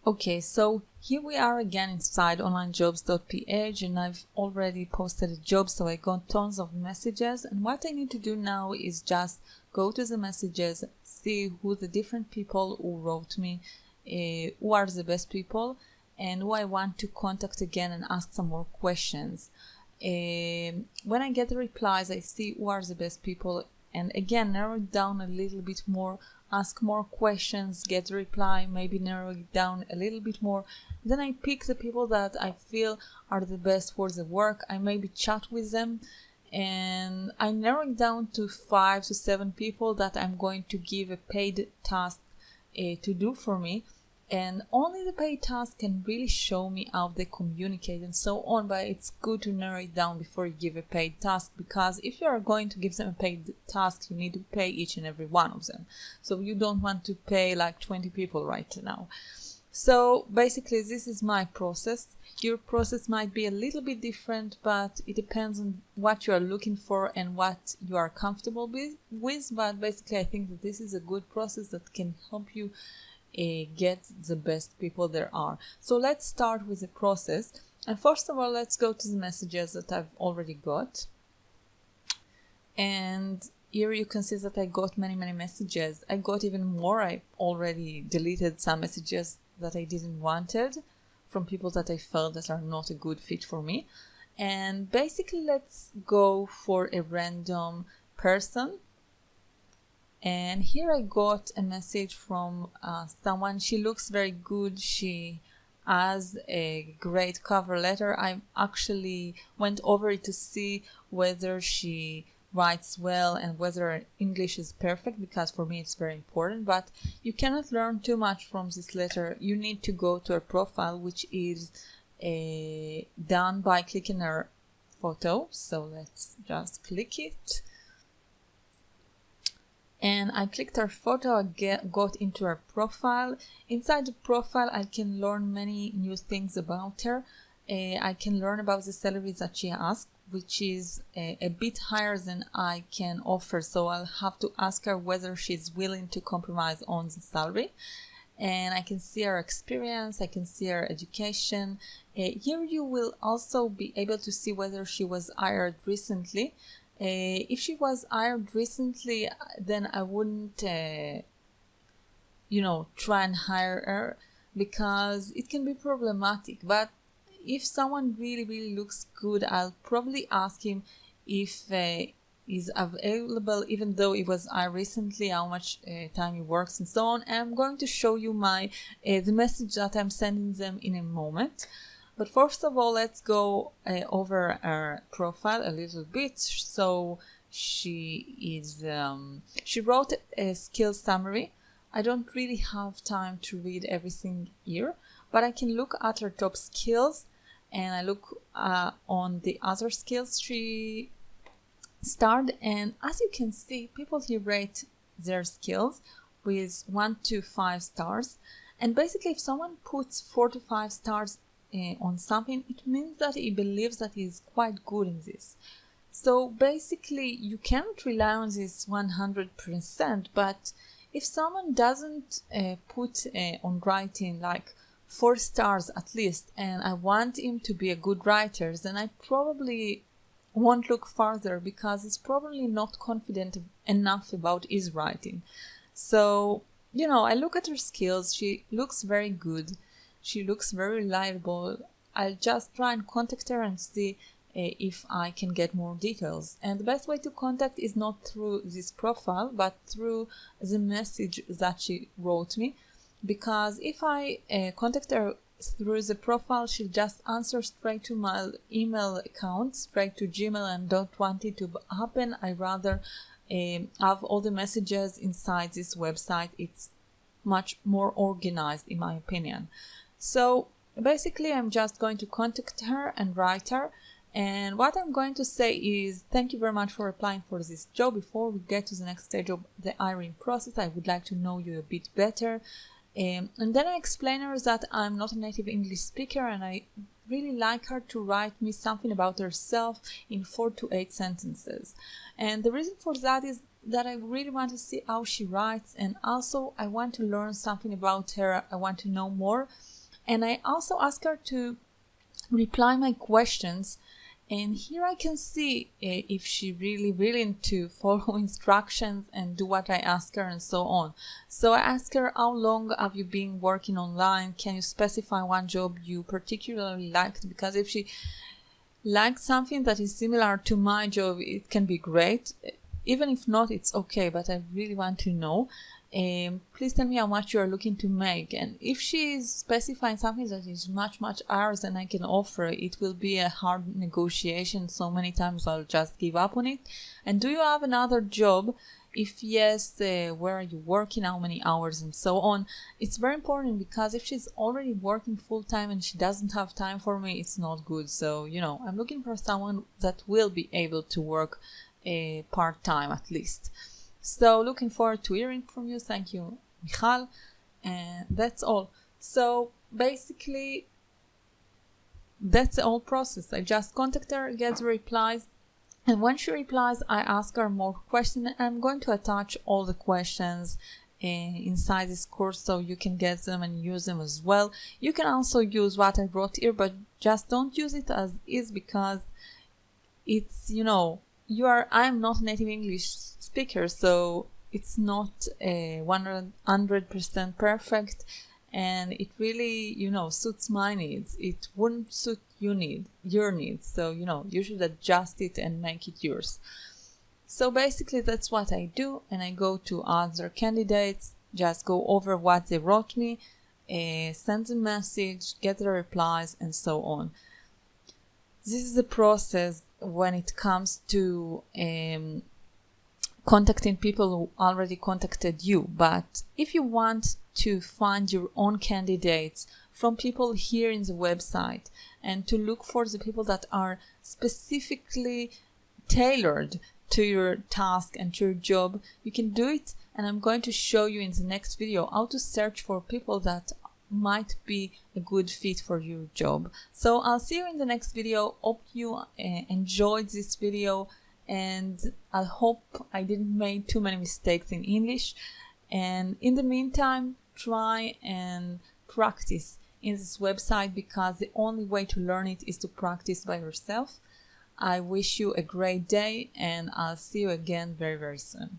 Okay, so here we are again inside onlinejobs.ph, and I've already posted a job, so I got tons of messages, and what I need to do now is just go to the messages, see who the different people who wrote me, who are the best people, and who I want to contact again and ask some more questions. When I get the replies, I see who are the best people, and again narrow it down a little bit more, ask more questions, get the reply, maybe narrow it down a little bit more. Then I pick the people that I feel are the best for the work. I maybe chat with them, and I narrow it down to 5 to 7 people that I'm going to give a paid task to do for me. And only the paid task can really show me how they communicate and so on, but it's good to narrow it down before you give a paid task, because if you are going to give them a paid task, you need to pay each and every one of them. So you don't want to pay like 20 people right now. So basically this is my process. Your process might be a little bit different, but it depends on what you are looking for and what you are comfortable with. But basically I think that this is a good process that can help you get the best people there are. So let's start with the process, and first of all let's go to the messages that I've already got. And here you can see that I got many messages. I got even more. I already deleted some messages that I didn't wanted from people that I felt that are not a good fit for me. And basically let's go for a random person. And here I got a message from someone. She looks very good. She has a great cover letter. I actually went over it to see whether she writes well and whether her English is perfect, because for me it's very important. But you cannot learn too much from this letter. You need to go to her profile, which is done by clicking her photo. So let's just click it. And I clicked her photo, I got into her profile. Inside the profile I can learn many new things about her. I can learn about the salary that she asked, which is a bit higher than I can offer, so I'll have to ask her whether she's willing to compromise on the salary. And I can see her experience, I can see her education. Here you will also be able to see whether she was hired recently. If she was hired recently, then I wouldn't, try and hire her, because it can be problematic. But if someone really looks good, I'll probably ask him if he's available, even though it was hired recently, how much time he works and so on. And I'm going to show you the message that I'm sending them in a moment. But first of all, let's go over her profile a little bit. So she wrote a skills summary. I don't really have time to read everything here, but I can look at her top skills, and I look on the other skills she starred. And as you can see, people here rate their skills with 1 to 5 stars. And basically, if someone puts 4 to 5 stars on something, it means that he believes that he's quite good in this. So basically you cannot rely on this 100%, but if someone doesn't put on writing like 4 stars at least, and I want him to be a good writer, then I probably won't look further, because he's probably not confident enough about his writing. So I look at her skills. She looks very good. She looks very reliable. I'll just try and contact her and see if I can get more details. And the best way to contact is not through this profile, but through the message that she wrote me. Because if I contact her through the profile, she'll just answer straight to my email account, straight to Gmail, and don't want it to happen. I rather have all the messages inside this website. It's much more organized, in my opinion. So basically I'm just going to contact her and write her, and what I'm going to say is thank you very much for applying for this job. Before we get to the next stage of the hiring process, I would like to know you a bit better. And then I explain her that I'm not a native English speaker, and I really like her to write me something about herself in 4 to 8 sentences. And the reason for that is that I really want to see how she writes, and also I want to learn something about her. I want to know more. And I also ask her to reply my questions, and here I can see if she really willing to follow instructions and do what I ask her and so on. So I ask her, how long have you been working online? Can you specify one job you particularly liked? Because if she likes something that is similar to my job, it can be great. Even if not, it's okay, but I really want to know. Please tell me how much you are looking to make. And if she is specifying something that is much higher than I can offer, it will be a hard negotiation. So many times I'll just give up on it. And do you have another job? If yes, where are you working, how many hours, and so on. It's very important, because if she's already working full-time and she doesn't have time for me, it's not good. So, I'm looking for someone that will be able to work part-time at least. So looking forward to hearing from you. Thank you, Michal. And that's all. So basically, that's the whole process. I just contact her, get the replies, and when she replies, I ask her more questions. I'm going to attach all the questions inside this course so you can get them and use them as well. You can also use what I wrote here, but just don't use it as is, because it's, I'm not a native English speaker, so it's not 100% perfect, and it really, suits my needs. It wouldn't suit your needs. So, you should adjust it and make it yours. So basically that's what I do, and I go to other candidates, just go over what they wrote me, send a message, get the replies, and so on. This is the process when it comes to contacting people who already contacted you. But if you want to find your own candidates from people here in the website, and to look for the people that are specifically tailored to your task and to your job, you can do it. And I'm going to show you in the next video how to search for people that might be a good fit for your job. So I'll see you in the next video. Hope you enjoyed this video, and I hope I didn't make too many mistakes in English. And in the meantime, try and practice in this website, because the only way to learn it is to practice by yourself. I wish you a great day, and I'll see you again very soon.